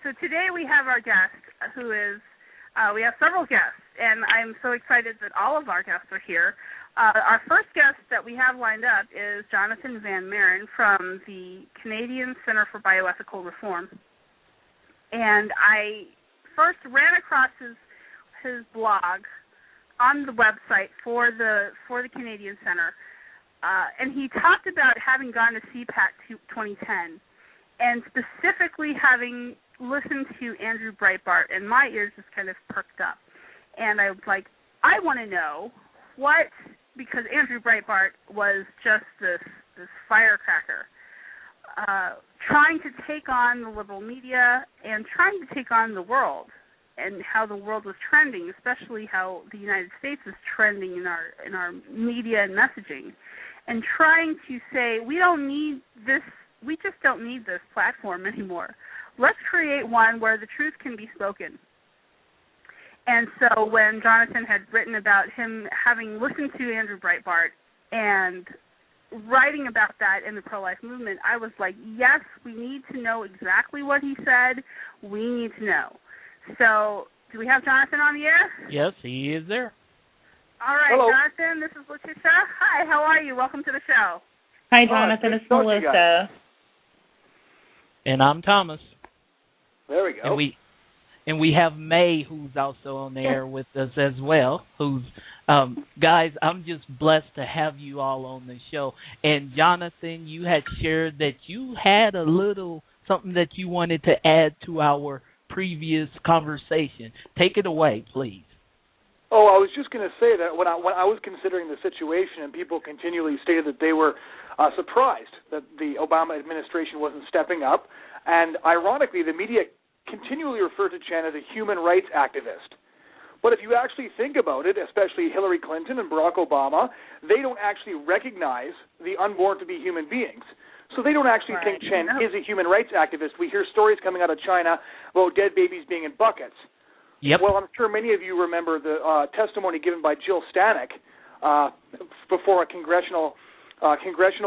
So today we have our guest, who is, we have several guests, and I'm so excited that all of our guests are here. Our first guest that we have lined up is Jonathon Van Maren from the Canadian Centre for Bioethical Reform. And I first ran across his blog on the website for the Canadian Centre, and he talked about having gone to CPAC 2010, and specifically having listened to Andrew Breitbart, and my ears just kind of perked up. And I was like, I want to know what, because Andrew Breitbart was just this firecracker, trying to take on the liberal media and trying to take on the world, and how the world was trending, especially how the United States is trending in our media and messaging, and trying to say, we just don't need this platform anymore. Let's create one where the truth can be spoken. And so when Jonathon had written about him having listened to Andrew Breitbart and writing about that in the pro-life movement, I was like, yes, we need to know exactly what he said. We need to know. So do we have Jonathon on the air? Yes, he is there. All right, hello. Jonathon, this is Letitia. Hi, how are you? Welcome to the show. Hi, Jonathon. It's Melissa. And I'm Thomas. There we go. And we have May, who's also on the air with us as well. Who's guys, I'm just blessed to have you all on the show. And Jonathon, you had shared that you had a little something that you wanted to add to our previous conversation. Take it away, please. Oh, I was just going to say that when I was considering the situation, and people continually stated that they were surprised that the Obama administration wasn't stepping up, and ironically, the media continually referred to Chen as a human rights activist. But if you actually think about it, especially Hillary Clinton and Barack Obama, they don't actually recognize the unborn to be human beings. So they don't actually think Chen is a human rights activist. We hear stories coming out of China about dead babies being in buckets. Yep. Well, I'm sure many of you remember the testimony given by Jill Stanek before a congressional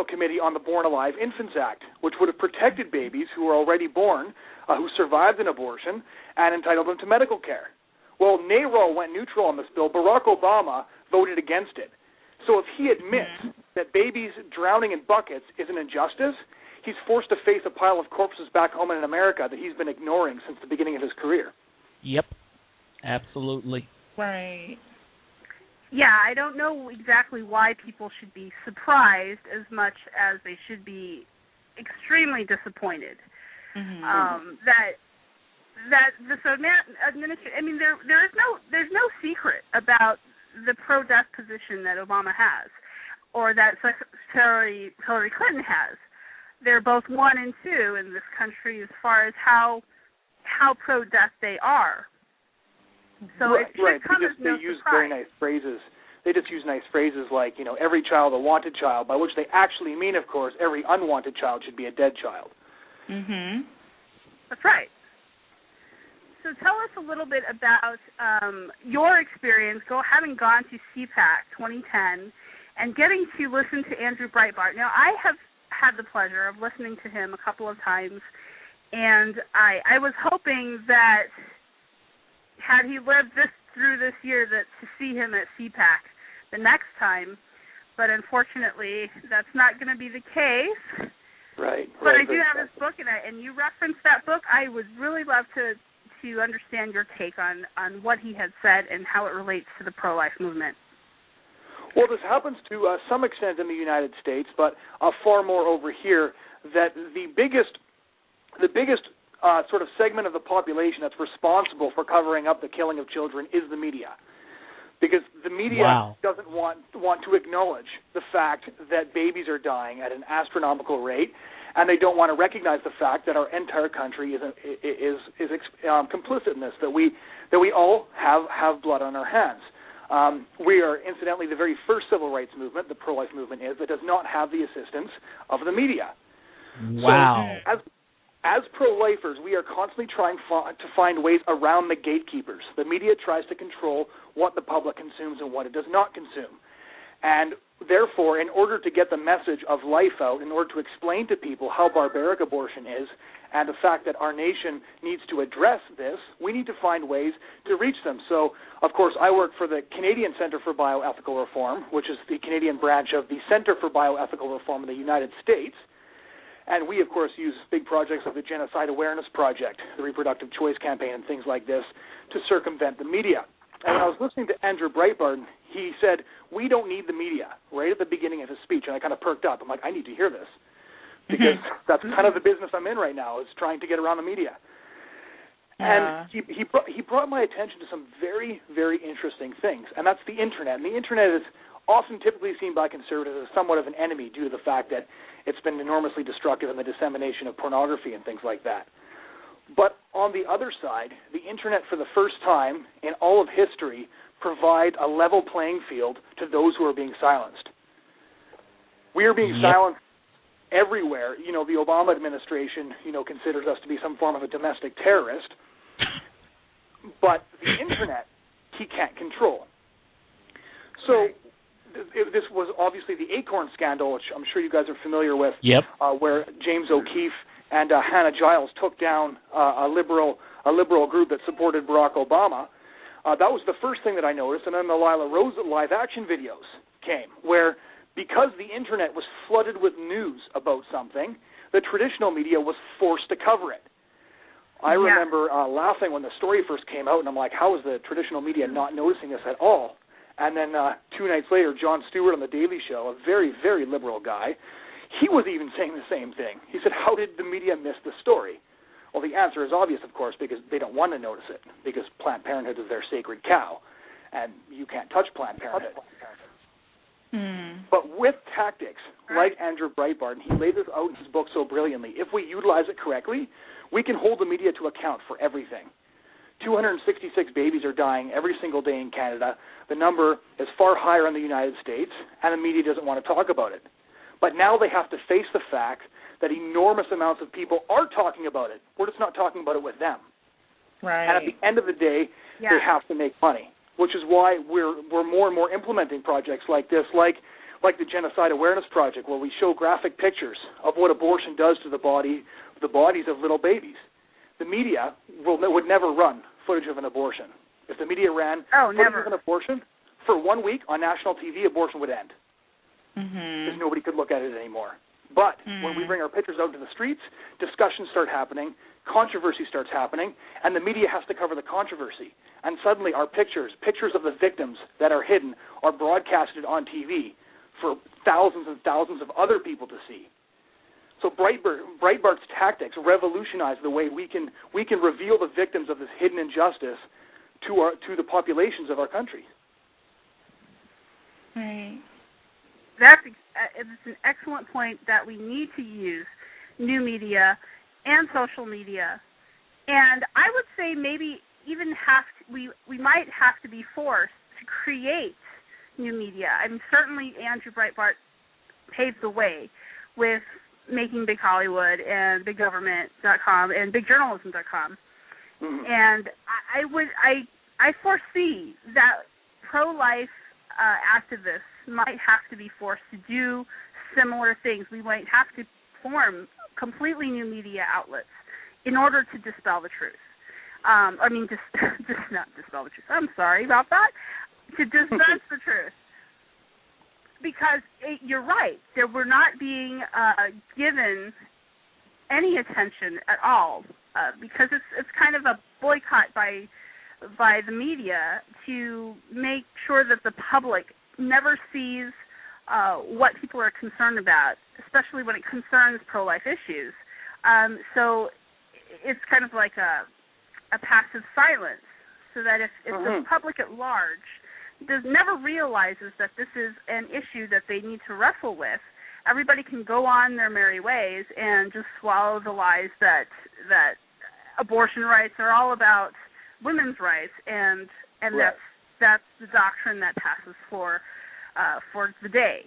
committee on the Born Alive Infants Act, which would have protected babies who were already born, who survived an abortion, and entitled them to medical care. Well, NARAL went neutral on this bill. Barack Obama voted against it. So if he admits that babies drowning in buckets is an injustice, he's forced to face a pile of corpses back home in America that he's been ignoring since the beginning of his career. Yep, absolutely. Right. Yeah, I don't know exactly why people should be surprised as much as they should be extremely disappointed. That this administration, I mean, there's no secret about the pro-death position that Obama has, or that Secretary Hillary Clinton has. They're both 1 and 2 in this country as far as how pro-death they are. So it should come as no surprise. They use very nice phrases. They just use nice phrases like, every child a wanted child, by which they actually mean, of course, every unwanted child should be a dead child. Mm-hmm. That's right. So tell us a little bit about your experience having gone to CPAC 2010 and getting to listen to Andrew Breitbart. Now, I have had the pleasure of listening to him a couple of times, and I was hoping that had he lived through this year, that to see him at CPAC the next time, but unfortunately that's not going to be the case. Right. But I do have his book, and you referenced that book. I would really love to understand your take on what he had said and how it relates to the pro-life movement. Well, this happens to some extent in the United States, but far more over here, that the biggest sort of segment of the population that's responsible for covering up the killing of children is the media. Because the media doesn't want to acknowledge the fact that babies are dying at an astronomical rate, and they don't want to recognize the fact that our entire country is complicit in this, that we all have blood on our hands. We are, incidentally, the very first civil rights movement, the pro-life movement is, that does not have the assistance of the media. Wow. So, as pro-lifers, we are constantly trying to find ways around the gatekeepers. The media tries to control what the public consumes and what it does not consume. And therefore, in order to get the message of life out, in order to explain to people how barbaric abortion is and the fact that our nation needs to address this, we need to find ways to reach them. So, of course, I work for the Canadian Centre for Bioethical Reform, which is the Canadian branch of the Centre for Bioethical Reform in the United States. And we, of course, use big projects like the Genocide Awareness Project, the Reproductive Choice Campaign, and things like this to circumvent the media. And when I was listening to Andrew Breitbart, he said, we don't need the media, right at the beginning of his speech, and I kind of perked up. I'm like, I need to hear this, because that's kind of the business I'm in right now, is trying to get around the media. And he brought my attention to some very, very interesting things, and that's the Internet. And the Internet is often typically seen by conservatives as somewhat of an enemy due to the fact that it's been enormously destructive in the dissemination of pornography and things like that. But on the other side, the Internet, for the first time in all of history, provides a level playing field to those who are being silenced. We are being silenced everywhere. You know, the Obama administration, considers us to be some form of a domestic terrorist. But the Internet, he can't control. So this was obviously the Acorn scandal, which I'm sure you guys are familiar with, where James O'Keefe and Hannah Giles took down a liberal group that supported Barack Obama. That was the first thing that I noticed, and then the Lila Rose live-action videos came, where because the Internet was flooded with news about something, the traditional media was forced to cover it. I remember laughing when the story first came out, and I'm like, how is the traditional media not noticing this at all? And then 2 nights later, Jon Stewart on The Daily Show, a very, very liberal guy, he was even saying the same thing. He said, how did the media miss the story? Well, the answer is obvious, of course, because they don't want to notice it, because Planned Parenthood is their sacred cow, and you can't touch Planned Parenthood. But with tactics like Andrew Breitbart, and he laid this out in his book so brilliantly, if we utilize it correctly, we can hold the media to account for everything. 266 babies are dying every single day in Canada. The number is far higher in the United States, and the media doesn't want to talk about it. But now they have to face the fact that enormous amounts of people are talking about it. We're just not talking about it with them. Right. And at the end of the day, they have to make money, which is why we're more and more implementing projects like this, like the Genocide Awareness Project, where we show graphic pictures of what abortion does to the bodies of little babies. The media would never run footage of an abortion. If the media ran footage of an abortion, for 1 week on national TV, abortion would end. Because nobody could look at it anymore. But when we bring our pictures out to the streets, discussions start happening, controversy starts happening, and the media has to cover the controversy. And suddenly our pictures of the victims that are hidden, are broadcasted on TV for thousands and thousands of other people to see. So Breitbart's tactics revolutionize the way we can reveal the victims of this hidden injustice to the populations of our country. Right. It's an excellent point that we need to use new media and social media, and I would say maybe even we might have to be forced to create new media. I mean, certainly Andrew Breitbart paved the way with Making Big Hollywood and BigGovernment.com and BigJournalism.com, and I foresee that pro-life activists might have to be forced to do similar things. We might have to form completely new media outlets in order to dispel the truth. Just not dispel the truth. I'm sorry about that. To dispense the truth. Because you're right. We're not being given any attention at all because it's kind of a boycott by the media to make sure that the public never sees what people are concerned about, especially when it concerns pro-life issues. So it's kind of like a passive silence, so that if the public at large never realizes that this is an issue that they need to wrestle with, everybody can go on their merry ways and just swallow the lies that abortion rights are all about women's rights, and that's the doctrine that passes for the day.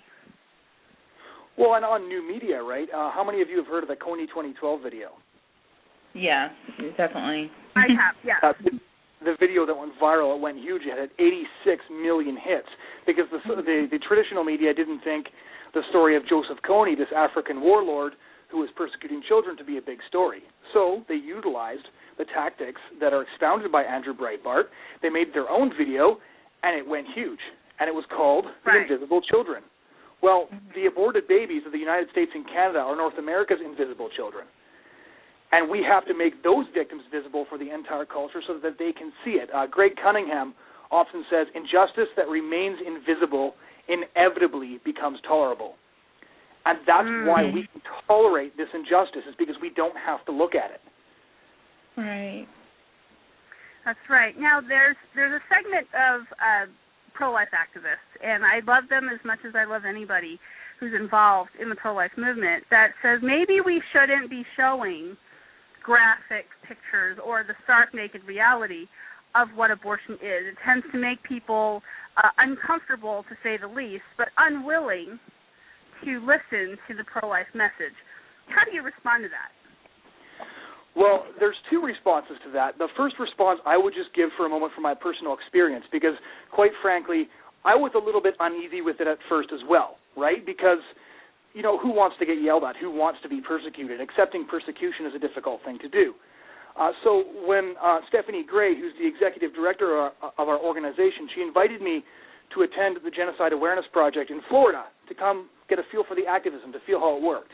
Well, and on new media, right? How many of you have heard of the Coney 2012 video? Yeah, definitely. I have, yeah. The video that went viral, it went huge. It had 86 million hits because the traditional media didn't think the story of Joseph Kony, this African warlord who was persecuting children to be a big story. So they utilized the tactics that are expounded by Andrew Breitbart. They made their own video, and it went huge. And it was called The Invisible Children. Well, the aborted babies of the United States and Canada are North America's invisible children. And we have to make those victims visible for the entire culture so that they can see it. Greg Cunningham often says, injustice that remains invisible inevitably becomes tolerable. And that's why we can tolerate this injustice, is because we don't have to look at it. Right. That's right. Now, there's a segment of pro-life activists, and I love them as much as I love anybody who's involved in the pro-life movement, that says maybe we shouldn't be showing graphic pictures or the stark naked reality of what abortion is. It tends to make people uncomfortable, to say the least, but unwilling to listen to the pro-life message. How do you respond to that? Well, there's two responses to that. The first response I would just give for a moment from my personal experience, because quite frankly, I was a little bit uneasy with it at first as well, right? Because, you know, who wants to get yelled at? Who wants to be persecuted? Accepting persecution is a difficult thing to do. So when Stephanie Gray, who's the executive director of our organization, she invited me to attend the Genocide Awareness Project in Florida to come get a feel for the activism, to feel how it worked.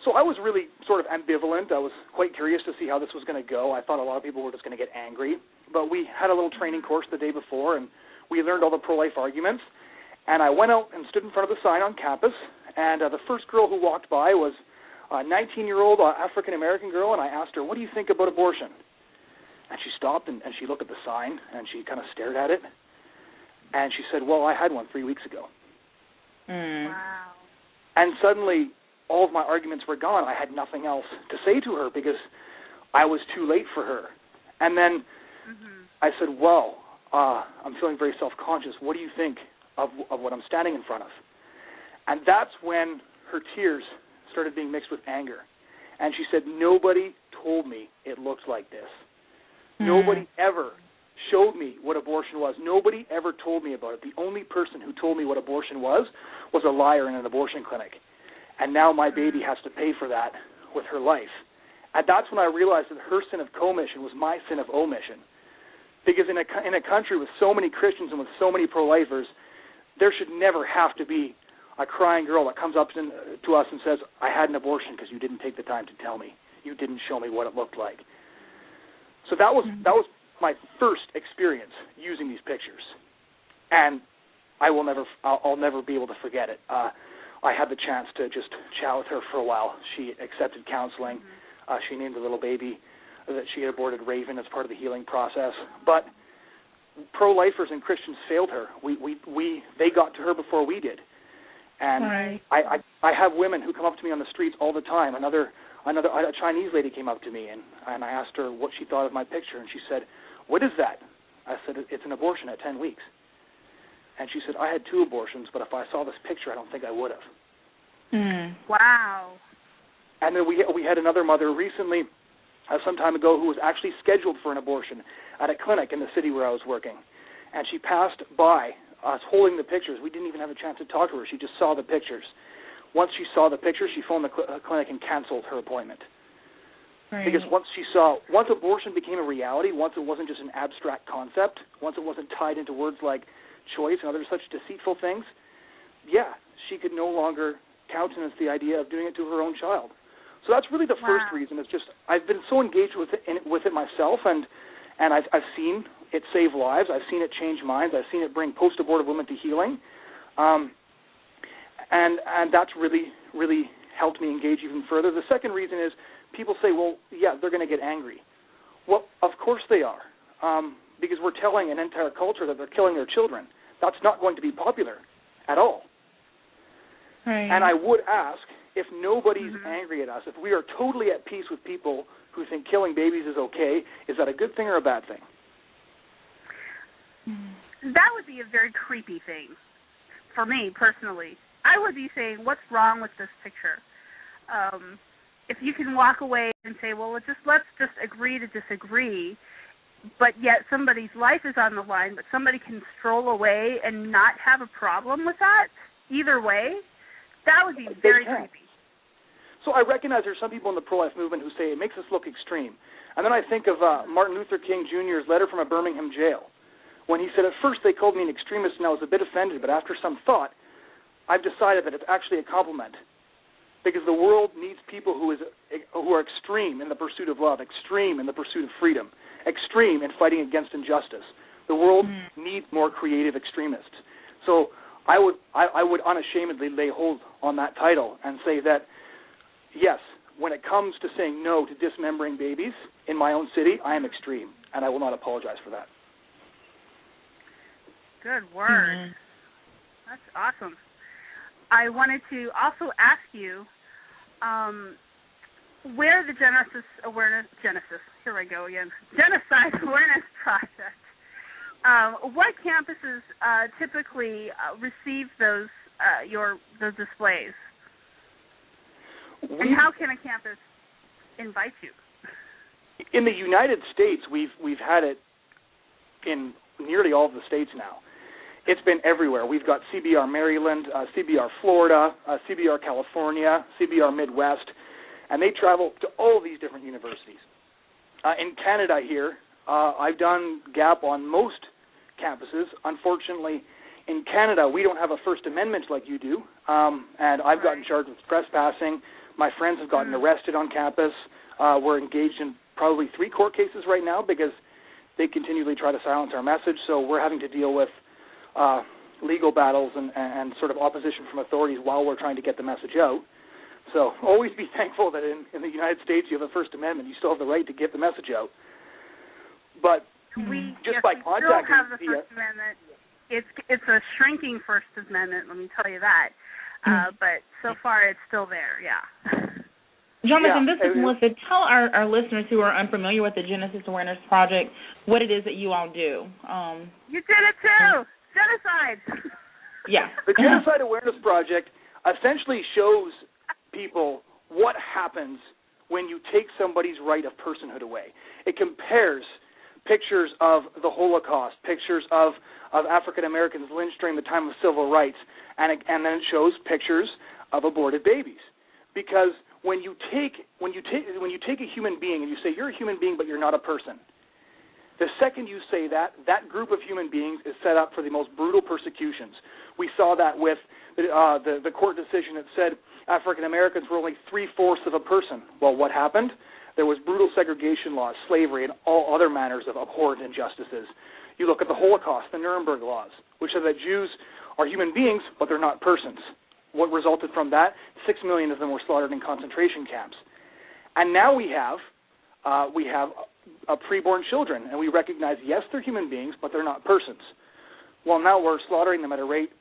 So I was really sort of ambivalent. I was quite curious to see how this was going to go. I thought a lot of people were just going to get angry. But we had a little training course the day before, and we learned all the pro-life arguments. And I went out and stood in front of the sign on campus, and the first girl who walked by was a 19-year-old African-American girl, and I asked her, what do you think about abortion? And she stopped, and she looked at the sign, and she kind of stared at it. And she said, well, I had one 3 weeks ago. Wow. And suddenly, all of my arguments were gone. I had nothing else to say to her because I was too late for her. And then I said, well, I'm feeling very self-conscious. What do you think of what I'm standing in front of? And that's when her tears started being mixed with anger. And she said, nobody told me it looked like this. Nobody ever showed me what abortion was. Nobody ever told me about it. The only person who told me what abortion was a liar in an abortion clinic. And now my baby has to pay for that with her life. And that's when I realized that her sin of commission was my sin of omission. Because in a country with so many Christians and with so many pro-lifers, there should never have to be a crying girl that comes up to us and says, I had an abortion because you didn't take the time to tell me. You didn't show me what it looked like. So that was my first experience using these pictures. And I'll never be able to forget it. I had the chance to just chat with her for a while. She accepted counseling. She named the little baby that she had aborted Raven as part of the healing process. But pro-lifers and Christians failed her. They got to her before we did. And I have women who come up to me on the streets all the time. A Chinese lady came up to me, and I asked her what she thought of my picture, and she said, what is that? I said, it's an abortion at 10 weeks. And she said, I had 2 abortions, but if I saw this picture, I don't think I would have. Wow. And then we had another mother recently, some time ago, who was actually scheduled for an abortion at a clinic in the city where I was working. And she passed by us holding the pictures. We didn't even have a chance to talk to her. She just saw the pictures. Once she saw the pictures, she phoned the clinic and canceled her appointment. Right. Because once abortion became a reality, once it wasn't just an abstract concept, once it wasn't tied into words like choice and other such deceitful things, she could no longer countenance the idea of doing it to her own child. So that's really the first reason. It's just I've been so engaged with it myself, and I've seen it save lives. I've seen it change minds. I've seen it bring post-abortive women to healing, and that's really, really helped me engage even further. The second reason is people say, well, they're going to get angry. Well, of course they are, because we're telling an entire culture that they're killing their children. That's not going to be popular at all. Right. And I would ask, if nobody's angry at us, if we are totally at peace with people who think killing babies is okay, is that a good thing or a bad thing? That would be a very creepy thing for me personally. I would be saying, what's wrong with this picture? If you can walk away and say, well, let's just agree to disagree, but yet somebody's life is on the line, but somebody can stroll away and not have a problem with that, either way, that would be very creepy. So I recognize there's some people in the pro-life movement who say it makes us look extreme. And then I think of Martin Luther King Jr.'s letter from a Birmingham jail, when he said, at first they called me an extremist and I was a bit offended, but after some thought, I've decided that it's actually a compliment, because the world needs people who are extreme in the pursuit of love, extreme in the pursuit of freedom, extreme in fighting against injustice. The world needs more creative extremists. So I would unashamedly lay hold on that title and say that, yes, when it comes to saying no to dismembering babies in my own city, I am extreme, and I will not apologize for that. Good word. That's awesome. I wanted to also ask you where the Genocide Awareness Project, what campuses typically receive those displays? And how can a campus invite you? In the United States, we've had it in nearly all of the states now. It's been everywhere. We've got CBR Maryland, CBR Florida, CBR California, CBR Midwest, and they travel to all of these different universities. In Canada here, I've done GAP on most campuses. Unfortunately, in Canada, we don't have a First Amendment like you do, and I've gotten charged with trespassing. My friends have gotten arrested on campus. We're engaged in probably 3 court cases right now because they continually try to silence our message, so we're having to deal with legal battles and sort of opposition from authorities while we're trying to get the message out. So always be thankful that in the United States you have a First Amendment. You still have the right to get the message out. But we by contacting, still have the First Amendment. It's a shrinking First Amendment, let me tell you that. But so far it's still there, yeah. Jonathan, this is Melissa. Tell our listeners who are unfamiliar with the Genocide Awareness Project what it is that you all do. You did it too! Genocide! Yeah. The Genocide Awareness Project essentially shows people what happens when you take somebody's right of personhood away. It compares pictures of the Holocaust, pictures of African Americans lynched during the time of civil rights, and then it shows pictures of aborted babies. Because when you take a human being and you say you're a human being but you're not a person, the second you say that group of human beings is set up for the most brutal persecutions. We saw that with the court decision that said African Americans were only 3/4 of a person. Well, what happened? There was brutal segregation laws, slavery, and all other manners of abhorrent injustices. You look at the Holocaust, the Nuremberg laws, which said that Jews are human beings, but they're not persons. What resulted from that? 6 million of them were slaughtered in concentration camps. And now we have preborn children, and we recognize, yes, they're human beings, but they're not persons. Well, now we're slaughtering them at a rate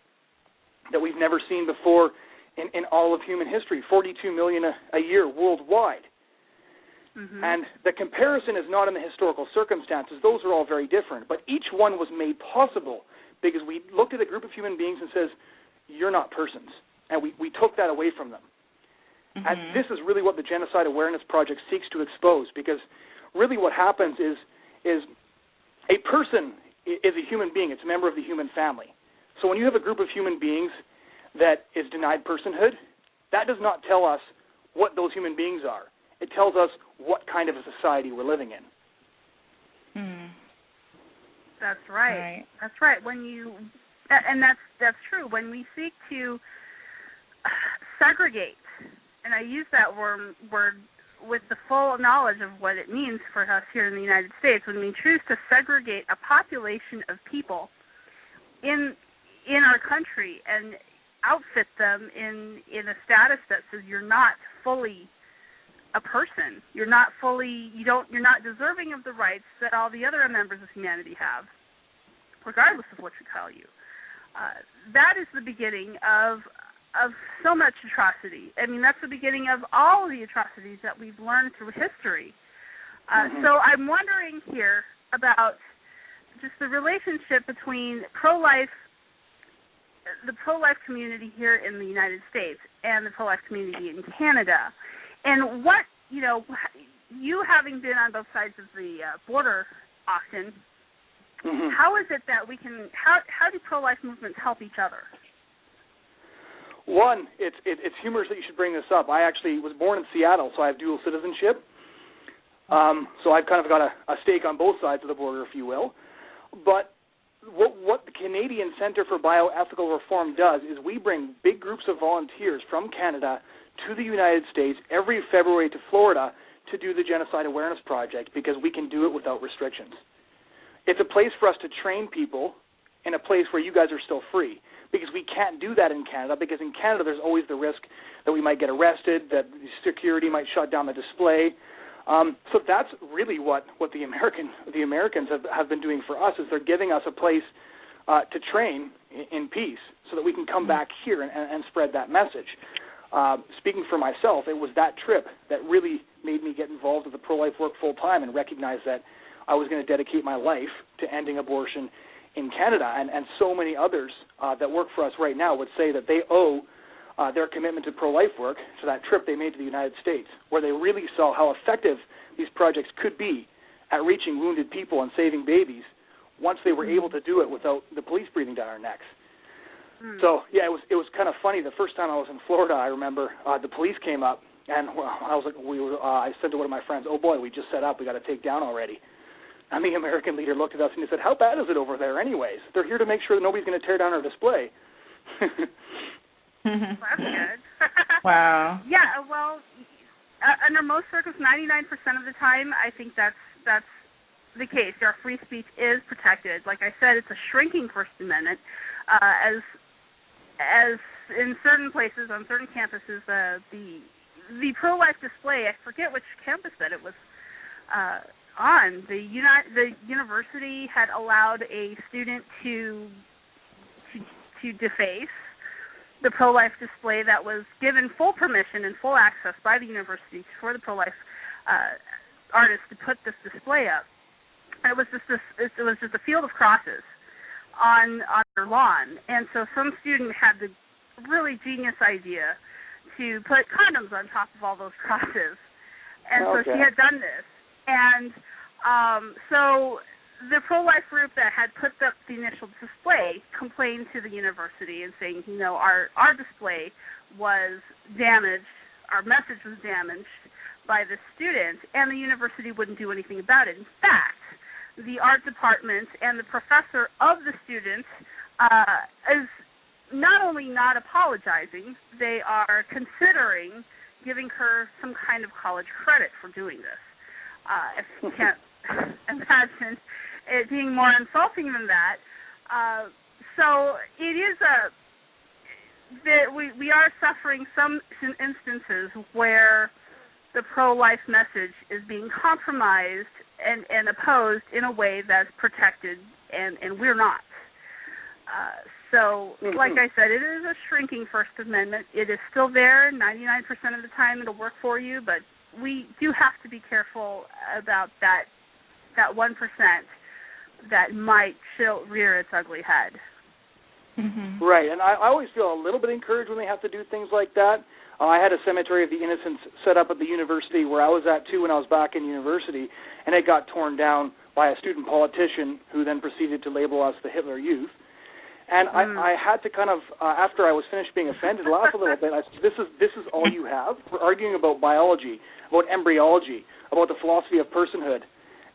that we've never seen before in all of human history, 42 million a year worldwide. Mm-hmm. And the comparison is not in the historical circumstances. Those are all very different. But each one was made possible because we looked at a group of human beings and says, you're not persons. And we took that away from them. Mm-hmm. And this is really what the Genocide Awareness Project seeks to expose, because really what happens is a person is a human being. It's a member of the human family. So when you have a group of human beings that is denied personhood, that does not tell us what those human beings are. It tells us what kind of a society we're living in. That's right. That's right. And that's true. When we seek to segregate, and I use that word with the full knowledge of what it means for us here in the United States, when we choose to segregate a population of people in our country and outfit them in a status that says you're not fully a person, you're not deserving of the rights that all the other members of humanity have, regardless of what you call you. That is the beginning of so much atrocity. I mean, that's the beginning of all of the atrocities that we've learned through history. So I'm wondering here about just the relationship between the pro-life community here in the United States and the pro-life community in Canada. And what, you having been on both sides of the border often, how is it that we can, how do pro-life movements help each other? One, it's humorous that you should bring this up. I actually was born in Seattle, so I have dual citizenship. So I've kind of got a stake on both sides of the border, if you will. But what the Canadian Centre for Bioethical Reform does is we bring big groups of volunteers from Canada to the United States every February to Florida to do the Genocide Awareness Project, because we can do it without restrictions. It's a place for us to train people in a place where you guys are still free, because we can't do that in Canada, because in Canada there's always the risk that we might get arrested, that security might shut down the display. So that's really what the Americans have been doing for us, is they're giving us a place to train in peace so that we can come back here and spread that message. Speaking for myself, it was that trip that really made me get involved with the pro-life work full-time and recognize that I was going to dedicate my life to ending abortion in Canada. And so many others that work for us right now would say that they owe their commitment to pro-life work to that trip they made to the United States, where they really saw how effective these projects could be at reaching wounded people and saving babies once they were able to do it without the police breathing down our necks. So, yeah, it was kind of funny. The first time I was in Florida, I remember the police came up, and I was like, I said to one of my friends, "Oh boy, we just set up. We got to take down already." And the American leader looked at us and he said, "How bad is it over there, anyways? They're here to make sure that nobody's going to tear down our display." Well, that's good. Wow. Yeah. Well, under most circumstances, 99% of the time, I think that's the case. Our free speech is protected. Like I said, it's a shrinking First Amendment. As in certain places, on certain campuses, the pro-life display, I forget which campus that it was on. The university had allowed a student to deface the pro-life display that was given full permission and full access by the university for the pro-life artist to put this display up. It was just a field of crosses on their lawn, and so some student had the really genius idea to put condoms on top of all those crosses, and so she had done this, and so the pro-life group that had put up the initial display complained to the university and saying, our display was damaged, our message was damaged by the student, and the university wouldn't do anything about it. In fact, the art department and the professor of the student is not only not apologizing, they are considering giving her some kind of college credit for doing this. If you can't imagine it being more insulting than that. So it is we are suffering some instances where the pro-life message is being compromised and opposed in a way that's protected, and we're not. So, like I said, it is a shrinking First Amendment. It is still there. 99% of the time it'll work for you, but we do have to be careful about that 1% that might rear its ugly head. Right, and I always feel a little bit encouraged when they have to do things like that. I had a Cemetery of the Innocents set up at the university where I was at, too, when I was back in university, and it got torn down by a student politician who then proceeded to label us the Hitler Youth. And I had to kind of, after I was finished being offended, laugh a little bit. I said, this is all you have? We're arguing about biology, about embryology, about the philosophy of personhood,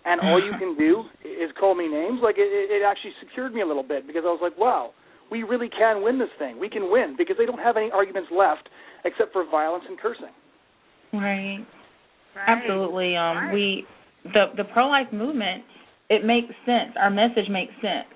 and all you can do is call me names? Like, it actually secured me a little bit, because I was like, wow, we really can win this thing. We can win, because they don't have any arguments left except for violence and cursing. Right. Absolutely. The pro-life movement, it makes sense. Our message makes sense.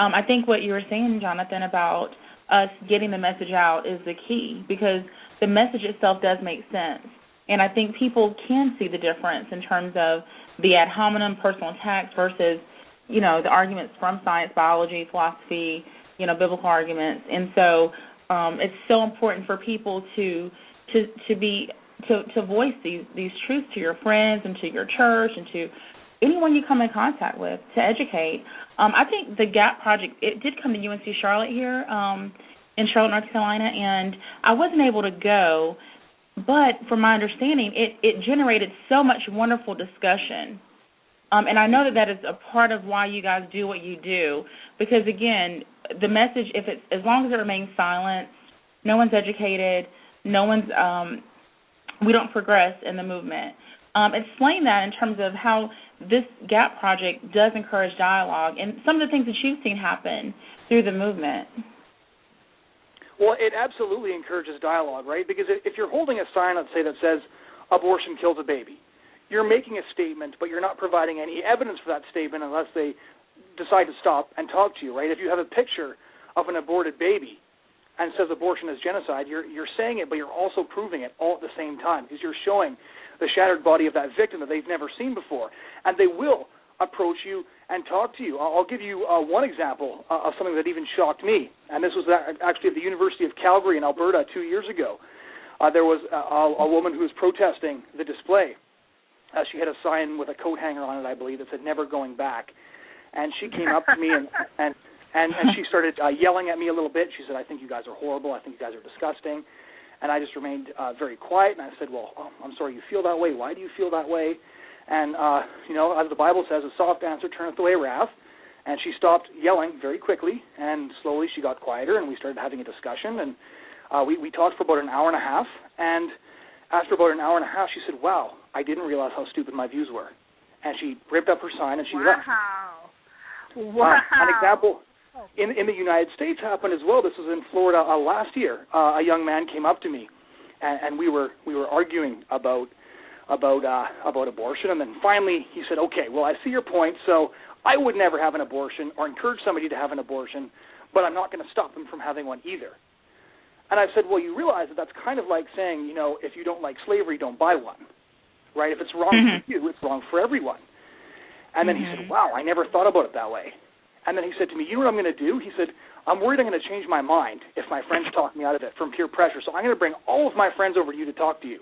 I think what you were saying, Jonathan, about us getting the message out is the key, because the message itself does make sense. And I think people can see the difference in terms of the ad hominem personal attacks versus, the arguments from science, biology, philosophy, biblical arguments. And so it's so important for people to voice these truths to your friends and to your church and to anyone you come in contact with, to educate. I think the GAP project, it did come to UNC Charlotte here in Charlotte, North Carolina, and I wasn't able to go, but from my understanding, it generated so much wonderful discussion. And I know that is a part of why you guys do what you do, because, again, the message, as long as it remains silent, No one's educated. No one's. We don't progress in the movement. Explain that in terms of how this GAP project does encourage dialogue and some of the things that you've seen happen through the movement. Well, it absolutely encourages dialogue, right? Because if you're holding a sign, let's say, that says abortion kills a baby, you're making a statement, but you're not providing any evidence for that statement unless they decide to stop and talk to you, right? If you have a picture of an aborted baby and says abortion is genocide, you're saying it, but you're also proving it all at the same time, because you're showing the shattered body of that victim that they've never seen before. And they will approach you and talk to you. I'll give you one example of something that even shocked me, and this was actually at the University of Calgary in Alberta 2 years ago. There was a woman who was protesting the display. She had a sign with a coat hanger on it, I believe, that said "Never Going Back." And she came up to me and she started yelling at me a little bit. She said, "I think you guys are horrible. I think you guys are disgusting." And I just remained very quiet, and I said, "Well, I'm sorry you feel that way. Why do you feel that way?" And, as the Bible says, a soft answer turneth away wrath. And she stopped yelling very quickly, and slowly she got quieter, and we started having a discussion. And we talked for about an hour and a half. And after about an hour and a half, she said, "Wow, I didn't realize how stupid my views were." And she ripped up her sign, and she left. Wow. An example in the United States happened as well. This was in Florida last year. A young man came up to me, and we were arguing about abortion, and then finally he said, "Okay, well, I see your point, so I would never have an abortion or encourage somebody to have an abortion, but I'm not going to stop them from having one either." And I said, "Well, you realize that that's kind of like saying, if you don't like slavery, don't buy one, right? If it's wrong for you, it's wrong for everyone." And then he said, "Wow, I never thought about it that way." And then he said to me, "You know what I'm going to do?" He said, "I'm worried I'm going to change my mind if my friends talk me out of it from peer pressure, so I'm going to bring all of my friends over to you to talk to you."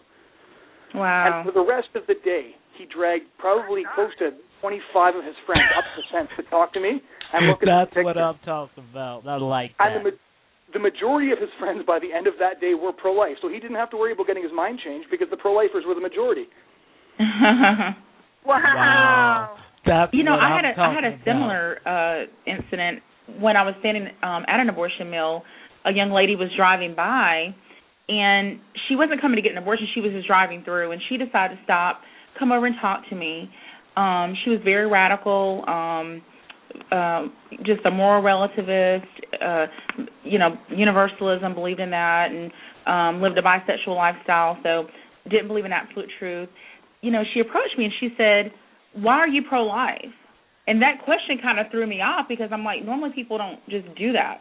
Wow. And for the rest of the day, he dragged probably close to 25 of his friends up the fence to talk to me and look at That's the picture. what I'm talking about. I like that. And the majority of his friends by the end of that day were pro-life, so he didn't have to worry about getting his mind changed because the pro-lifers were the majority. Wow. That's I had a similar incident when I was standing at an abortion mill. A young lady was driving by, and she wasn't coming to get an abortion. She was just driving through, and she decided to stop, come over and talk to me. She was very radical, just a moral relativist, universalism, believed in that, and lived a bisexual lifestyle, so didn't believe in absolute truth. She approached me and she said, "Why are you pro-life?" And that question kind of threw me off because I'm like, normally people don't just do that,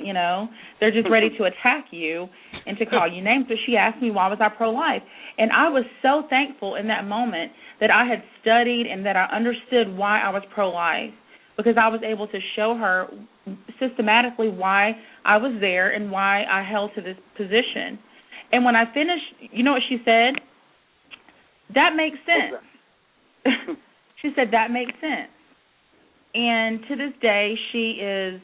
They're just ready to attack you and to call you names. So she asked me, why was I pro-life? And I was so thankful in that moment that I had studied and that I understood why I was pro-life, because I was able to show her systematically why I was there and why I held to this position. And when I finished, you know what she said? "That makes sense." She said, "That makes sense." And to this day, she is,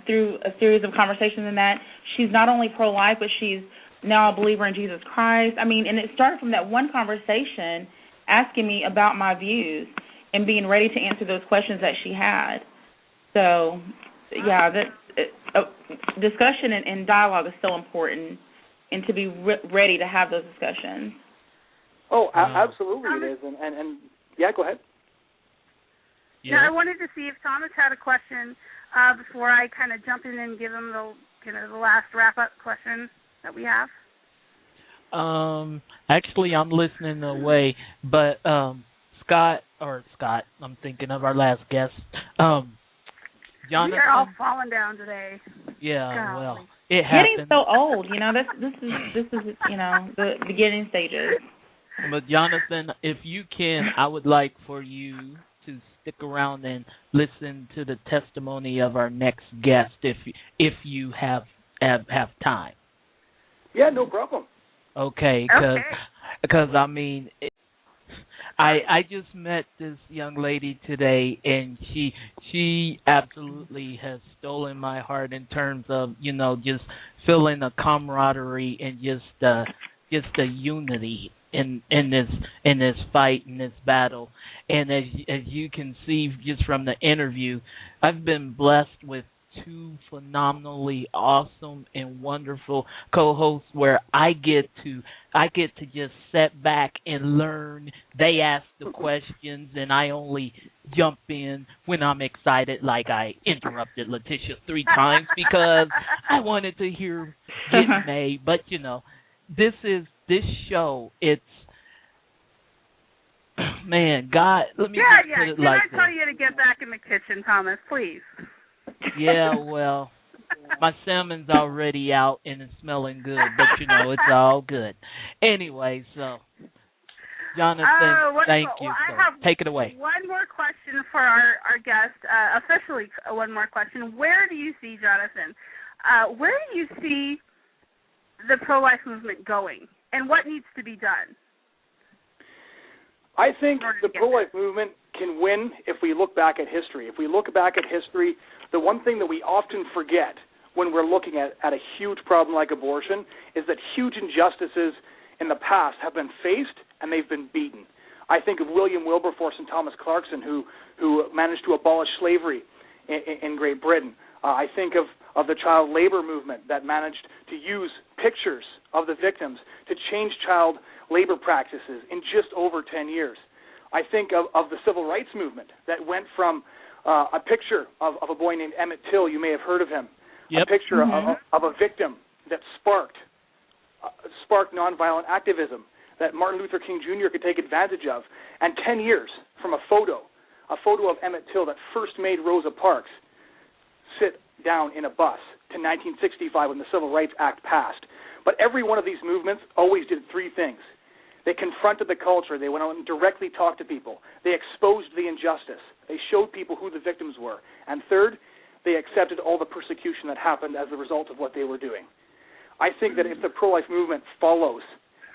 through a series of conversations in that, she's not only pro-life, but she's now a believer in Jesus Christ. And it started from that one conversation asking me about my views and being ready to answer those questions that she had. So, yeah, discussion and dialogue is so important, and to be ready to have those discussions. Oh, absolutely it is. And yeah, go ahead. Yeah, I wanted to see if Thomas had a question before I kind of jump in and give him the last wrap-up question that we have. Actually, I'm listening away, but Scott, I'm thinking of our last guest, Jonathon. We are all falling down today. Yeah, Golly. well, it happens. Getting so old, this is the beginning stages. But Jonathon, if you can, I would like for you to stick around and listen to the testimony of our next guest, if you have time. Yeah, no problem. Okay, because I just met this young lady today, and she absolutely has stolen my heart in terms of just feeling a camaraderie and just the unity in this fight, in this battle. And as you can see just from the interview, I've been blessed with two phenomenally awesome and wonderful co-hosts where I get to just sit back and learn. They ask the questions and I only jump in when I'm excited, like I interrupted Letitia 3 times because I wanted to hear getting made. But this show, it's man, God, let me just put it like this. Can I tell you to get back in the kitchen, Thomas, please? Yeah, well, my salmon's already out and it's smelling good, but it's all good. Anyway, so Jonathan, thank you. Take it away. One more question for our guest, officially one more question. Where do you see, Jonathan, where do you see the pro-life movement going, and what needs to be done? I think the pro-life movement can win if we look back at history. If we look back at history, the one thing that we often forget when we're looking at a huge problem like abortion is that huge injustices in the past have been faced and they've been beaten. I think of William Wilberforce and Thomas Clarkson, who managed to abolish slavery in Great Britain. I think of the child labor movement that managed to use pictures of the victims to change child labor practices in just over 10 years. I think of the civil rights movement that went from a picture of a boy named Emmett Till, you may have heard of him, a picture of a victim that sparked nonviolent activism that Martin Luther King Jr. could take advantage of, and 10 years from a photo of Emmett Till that first made Rosa Parks sit down in a bus to 1965 when the Civil Rights Act passed. But every one of these movements always did 3 things. They confronted the culture. They went out and directly talked to people. They exposed the injustice. They showed people who the victims were. And third, they accepted all the persecution that happened as a result of what they were doing. I think that if the pro-life movement follows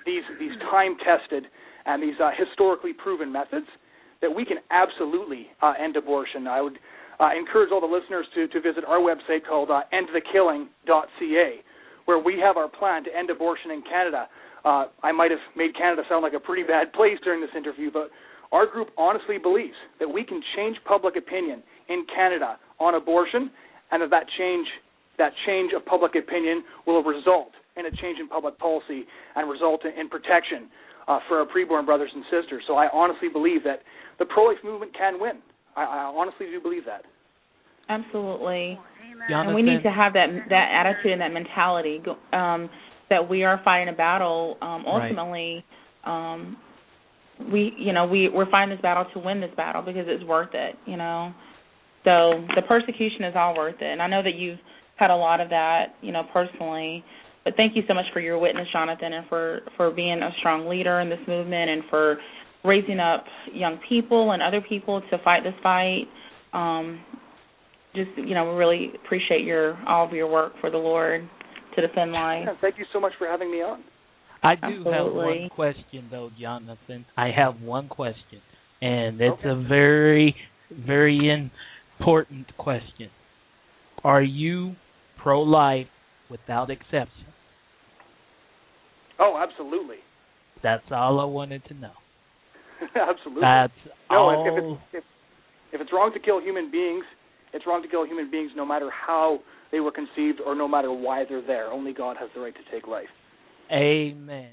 these time-tested and these historically proven methods, that we can absolutely end abortion. I would encourage all the listeners to visit our website called endthekilling.ca, where we have our plan to end abortion in Canada. I might have made Canada sound like a pretty bad place during this interview, but our group honestly believes that we can change public opinion in Canada on abortion, and that change of public opinion will result in a change in public policy and result in protection for our preborn brothers and sisters. So I honestly believe that the pro-life movement can win. I honestly do believe that. Absolutely. Jonathan. And we need to have that attitude and that mentality that we are fighting a battle. Ultimately, we're fighting this battle to win this battle because it's worth it. So the persecution is all worth it. And I know that you've had a lot of that, personally. But thank you so much for your witness, Jonathan, and for being a strong leader in this movement and for raising up young people and other people to fight this fight. We really appreciate all of your work for the Lord to defend life. Yeah, thank you so much for having me on. I do have one question, though, Jonathan. I have one question, and it's a very, very important question. Are you pro-life without exception? Oh, absolutely. That's all I wanted to know. Absolutely. That's all. If it's wrong to kill human beings, it's wrong to kill human beings no matter how they were conceived or no matter why they're there. Only God has the right to take life. Amen.